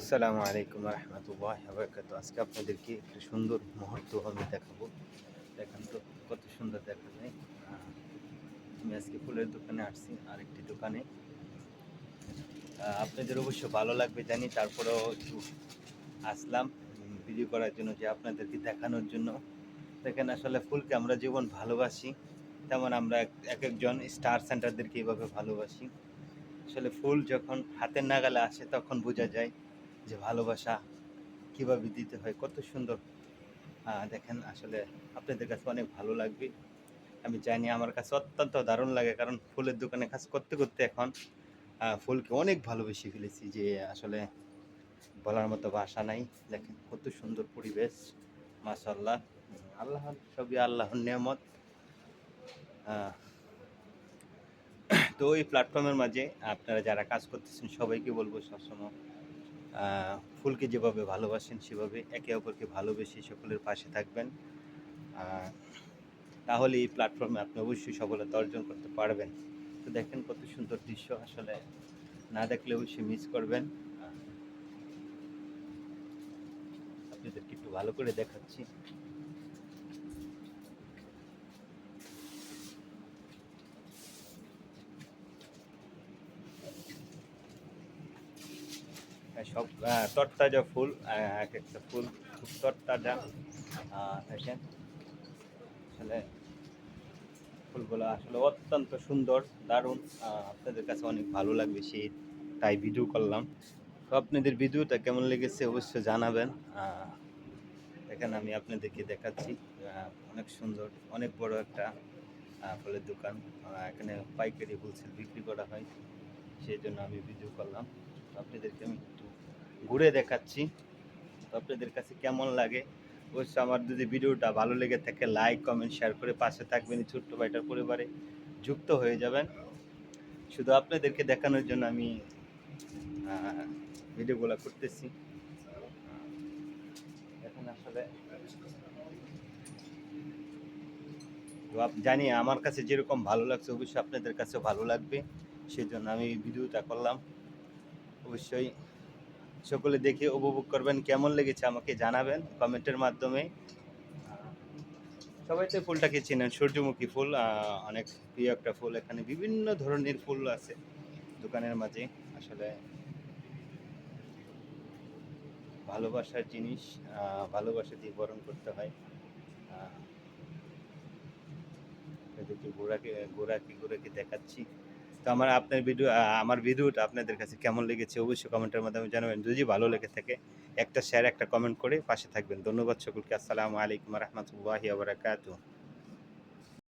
আসসালামু আলাইকুম রহমতুল্লাহি ওয়া বারাকাতুহু। আজকে আপনাদেরকে একটা সুন্দর মুহূর্ত আমি দেখাবো। দেখেন তো কত সুন্দর দেখা যায়। আমি আজকে ফুলের দোকানে আসছি, আরেকটি দোকানে। আপনাদের অবশ্য ভালো লাগবে জানি, তারপরেও একটু আসলাম ভিডিও করার জন্য, যে আপনাদেরকে দেখানোর জন্য। দেখেন আসলে ফুলকে আমরা যেমন ভালোবাসি, তেমন আমরা এক একজন স্টার সেন্টারদেরকে এইভাবে ভালোবাসি। আসলে ফুল যখন হাতের নাগালে আসে তখন বোঝা যায় যে ভালোবাসা কীভাবে দিতে হয়, কত সুন্দর। দেখেন আসলে আপনাদের কাছে অনেক ভালো লাগবে। আমি জানি আমার কাছে অত্যন্ত দারুণ লাগে, কারণ ফুলের দোকানে কাজ করতে করতে এখন ফুলকে অনেক ভালোবেসে ফেলেছি, যে আসলে বলার মতো ভাষা নাই। দেখেন কত সুন্দর পরিবেশ, মাশাআল্লাহ। আল্লাহর সবই আল্লাহর নিয়ামত। আহ, তো এই প্ল্যাটফর্মের মাঝে আপনারা যারা কাজ করতেছেন সবাইকে বলবো, সবসময় ফুলকে যেভাবে ভালোবাসেন সেভাবে একে অপরকে ভালোবেসে সকলের পাশে থাকবেন। তাহলে এই প্ল্যাটফর্মে আপনি অবশ্যই সফলতা অর্জন করতে পারবেন। তো দেখেন কত সুন্দর দৃশ্য, আসলে না দেখলে অবশ্যই মিস করবেন। আপনাদেরকে একটু ভালো করে দেখাচ্ছি। সব তরতাজা ফুল, এক একটা ফুল খুব তরতাজা। দেখেন আসলে ফুলগুলো আসলে অত্যন্ত সুন্দর, দারুণ। আপনাদের কাছে অনেক ভালো লাগবে, সেই তাই ভিডিও করলাম। তো আপনাদের ভিডিওটা কেমন লেগেছে অবশ্যই জানাবেন। দেখেন আমি আপনাদেরকে দেখাচ্ছি, অনেক সুন্দর, অনেক বড় একটা ফলের দোকান। এখানে পাইকারি হোলসেল বিক্রি করা হয়, সেই জন্য আমি ভিডিও করলাম। তো আপনাদেরকে আমি একটু ঘুরে দেখাচ্ছি। তো আপনাদের কাছে কেমন লাগে অবশ্যই, আমার যদি ভিডিওটা ভালো লেগে থাকে লাইক কমেন্ট শেয়ার করে পাশে থাকবেন, এই ছোট্ট ভাইটার পরিবারে যুক্ত হয়ে যাবেন। শুধু আপনাদেরকে দেখানোর জন্য আমি ভিডিওগুলো করতেছি। এখন আসলে তো জানি আমার কাছে যেরকম ভালো লাগছে অবশ্যই আপনাদের কাছেও ভালো লাগবে, সেই জন্য আমি এই ভিডিওটা করলাম। অবশ্যই সকলে দেখে উপভোগ করবেন, কেমন লেগেছে আমাকে জানাবেন কমেন্টের মাধ্যমে। সবাই তো ফুলটাকে চেনেন, সূর্যমুখী ফুল অনেক প্রিয় একটা ফুল। এখানে বিভিন্ন ধরনের ফুল আছে দোকানের মাঝে। আসলে ভালোবাসার জিনিস, ভালোবাসা দিয়ে বরণ করতে হয়। এদেরকে ঘোরাকে দেখাচ্ছি। তো আমার ভিডিওটা আপনাদের কাছে কেমন লেগেছে অবশ্যই কমেন্টের মাধ্যমে জানাবেন। যদি ভালো লেগে থাকে একটা শেয়ার একটা কমেন্ট করে পাশে থাকবেন। ধন্যবাদ সকলকে। আসসালামু আলাইকুম রহমতুল্লাহি ওয়া বারাকাতুহু।